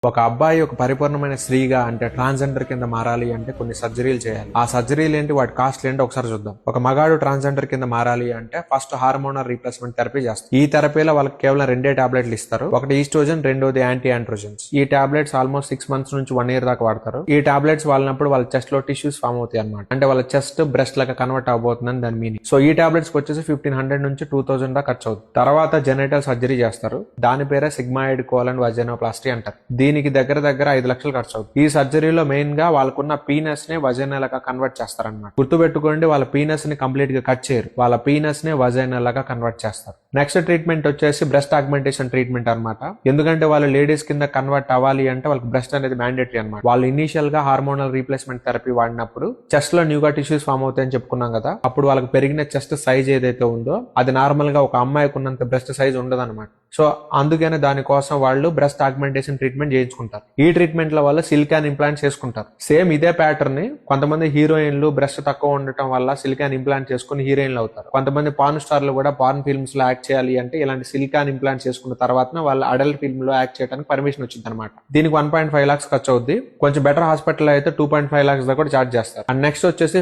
ఒక అబ్బాయి ఒక పరిపూర్ణమైన స్త్రీగా అంటే ట్రాన్స్జెండర్ కింద మారాలి అంటే కొన్ని సర్జరీలు చేయాలి. ఆ సర్జరీలు ఏంటి, వాటి కాస్ట్ ఏంటి ఒకసారి చూద్దాం. ఒక మగాడు ట్రాన్స్జెండర్ కింద మారాలి అంటే ఫస్ట్ హార్మోనల్ రీప్లేస్మెంట్ థెరపీ చేస్తారు. ఈ థెరపీలో వాళ్ళకి కేవలం 2 టాబ్లెట్లు ఇస్తారు. ఒకటి ఈస్ట్రోజన్, రెండోది యాంటీ ఆండ్రోజన్స్. ఈ టాబ్లెట్స్ ఆల్మోస్ట్ 6 months నుంచి 1 year దాకా వాడతారు. ఈ టాబ్లెట్స్ వాడినప్పుడు వాళ్ళ చెస్ట్ లో టిష్యూస్ ఫామ్ అవుతాయి అనమాట. అంటే వాళ్ళ చెస్ట్ బ్రెస్ట్ లాగా కన్వర్ట్ అవబోతుందని దాని మీనింగ్. సో ఈ టాబ్లెట్స్ వచ్చేసి 1500 నుంచి 2000 దాకా ఖర్చు అవుతుంది. తర్వాత జెనైటల్ సర్జరీ చేస్తారు. దాని పేరే సిగ్మాయిడ్ కోలన్ వజైనోప్లాస్టీ అంటారు. దీనికి దగ్గర 5 లక్షలు ఖర్చు అవుతుంది. ఈ సర్జరీలో మెయిన్ గా వాళ్ళకున్న పీనస్ ని వజైనలాగా కన్వర్ట్ చేస్తారన్నమాట. గుర్తుపెట్టుకోండి, వాళ్ళ పీనస్ ని కంప్లీట్ గా కట్ చేయరు, వాళ్ళ పీనస్ ని వజైనలాగా కన్వర్ట్ చేస్తారు. నెక్స్ట్ ట్రీట్మెంట్ వచ్చేసి బ్రెస్ట్ ఆగ్మెంటేషన్ ట్రీట్మెంట్ అనమాట. ఎందుకంటే వాళ్ళు లేడీస్ కింద కన్వర్ట్ అవ్వాలి అంటే వాళ్ళకి బ్రెస్ట్ అనేది మ్యాండేటరీ అనమాట. వాళ్ళు ఇనీషియల్ గా హార్మోనల్ రీప్లేస్మెంట్ థెరపీ వాడినప్పుడు చెస్ట్ లో న్యూగా టిష్యూస్ ఫామ్ అవుతాయని చెప్పుకున్నాం కదా. అప్పుడు వాళ్ళకి పెరిగిన చెస్ట్ సైజ్ ఏదైతే ఉందో అది నార్మల్ గా ఒక అమ్మాయికి ఉన్నంత బ్రెస్ట్ సైజ్ ఉండదు అనమాట. సో అందుకనే దానికోసం వాళ్ళు బ్రెస్ట్ ఆగ్మెంటేషన్ ట్రీట్మెంట్ చేయించుకుంటారు. ఈ ట్రీట్మెంట్ లో వాళ్ళు సిలికాన్ ఇంప్లాంట్ చేసుకుంటారు. సేమ్ ఇదే ప్యాటర్న్ ని కొంతమంది హీరోయిన్లు బ్రెస్ట్ తక్కువ ఉండటం వల్ల సిలికాన్ ఇంప్లాంట్ చేసుకుని హీరోయిన్లు అవుతారు. కొంతమంది పార్న్ స్టార్లు కూడా పార్న్ ఫిల్మ్స్ లో యాక్ట్ చేయాలి అంటే ఇలాంటి సిలికాన్ ఇంప్లాంట్ చేసుకున్న తర్వాత వాళ్ళు అడల్ట్ ఫిల్మ్ లో యాక్ట్ చేయడానికి పర్మిషన్ వచ్చింది అనమాట. దీనికి 1.5 lakhs ఖర్చు అవుద్ది. కొంచెం బెటర్ హాస్పిటల్ అయితే 2.5 lakhs దాకా కూడా చార్జ్ చేస్తారు. అండ్ నెక్స్ట్ వచ్చేసి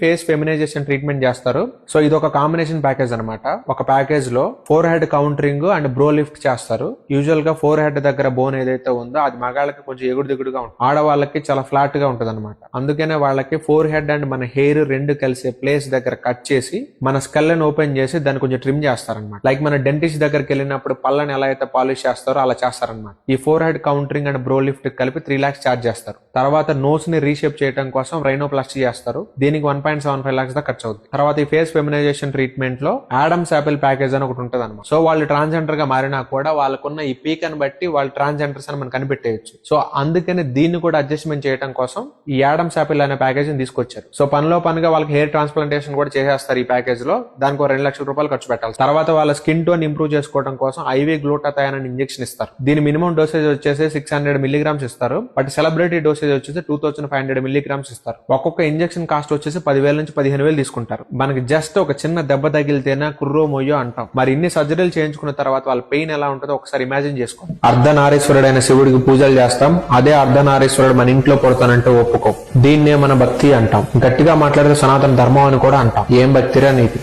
ఫేస్ ఫెమినైజేషన్ ట్రీట్మెంట్ చేస్తారు. సో ఇది ఒక కాంబినేషన్ ప్యాకేజ్ అనమాట. ఒక ప్యాకేజ్ లో four head countering and bro lift చేస్తారు. యూజువల్ గా ఫోర్ హెడ్ దగ్గర బోన్ ఏదైతే ఉందో అది మగాళ్ళకి కొంచెం ఎగుడు దిగుడుగా ఉంటుంది, ఆడవాళ్ళకి చాలా ఫ్లాట్ గా ఉంటుంది అనమాట. అందుకనే వాళ్ళకి ఫోర్ హెడ్ అండ్ మన హెయిర్ రెండు కలిసే ప్లేస్ దగ్గర కట్ చేసి మన స్కల్ ని ఓపెన్ చేసి దాన్ని కొంచెం ట్రిమ్ చేస్తారనమాట. లైక్ మన డెంటిస్ట్ దగ్గరికి వెళ్ళినప్పుడు పళ్ళని ఎలా అయితే పాలిష్ చేస్తారో అలా చేస్తారనమాట. ఈ four head countering and bro lift కలిపి 3 lakhs చార్జ్ చేస్తారు. తర్వాత నోస్ ని రీషేప్ చేయడం కోసం రైనోప్లాస్టీ చేస్తారు. దీనికి 1.75 lakhs దాకా ఖర్చు అవుతుంది. తర్వాత ఈ ఫేస్ ఫెమినైజేషన్ ట్రీట్మెంట్ లో ఆడమ్స్ యాపిల్ ప్యాకేజ్ అని ఒకటి ఉంటుంది అనమాట. సో వాళ్ళు ట్రాన్స్జెండర్ గా మారినా కూడా వాళ్ళకున్న ఈ పీక్ అని బట్టి వాళ్ళు ట్రాన్స్జెండర్స్ అని మనం కనిపెట్టేయచ్చు. సో అందుకని దీన్ని కూడా అడ్జస్ట్మెంట్ చేయడం కోసం ఈ ఆడమ్స్ యాపిల్ అనే ప్యాకేజ్ ని తీసుకొచ్చారు. సో పనిగా వాళ్ళకి హెయిర్ ట్రాన్స్ప్లాంటేషన్ కూడా చేసేస్తారు ఈ ప్యాకేజ్ లో. దానికి 2 లక్షల రూపాయలు ఖర్చు పెట్టాలి. తర్వాత వాళ్ళ స్కిన్ టోన్ ఇంప్రూవ్ చేసుకోవడం కోసం ఐవీ గ్లూటాథయోన్ అనే ఇంజెక్షన్ ఇస్తారు. దీని మినిమం డోసేజ్ వచ్చేసి 600 milligrams ఇస్తారు. బట్ సెలబ్రిటీ డోసేజ్ వచ్చేసి 2500 milligrams ఇస్తారు. ఒక్కొక్క ఇంజెక్షన్ కాస్ట్ వచ్చేసి 10,000 నుంచి 15,000 తీసుకుంటారు. మనకి జస్ట్ ఒక చిన్న దెబ్బ తగిలితేనే కుర్రో మొయ్యో అంటాం. మరి ఇన్ని సర్జరీలు చేయించుకున్న తర్వాత వాళ్ళ పెయిన్ ఎలా ఉంటుందో ఒకసారి ఇమాజిన్ చేసుకోండి. అర్ధనారీశ్వరుడైన శివుడికి పూజలు చేస్తాం, అదే అర్ధనారీశ్వరుడు మన ఇంట్లో పుడతానంటే ఒప్పుకో. దీన్నే మన భక్తి అంటాం. గట్టిగా మాట్లాడితే సనాతన ధర్మం అని కూడా అంటాం. ఏం భక్తిరా నీతి.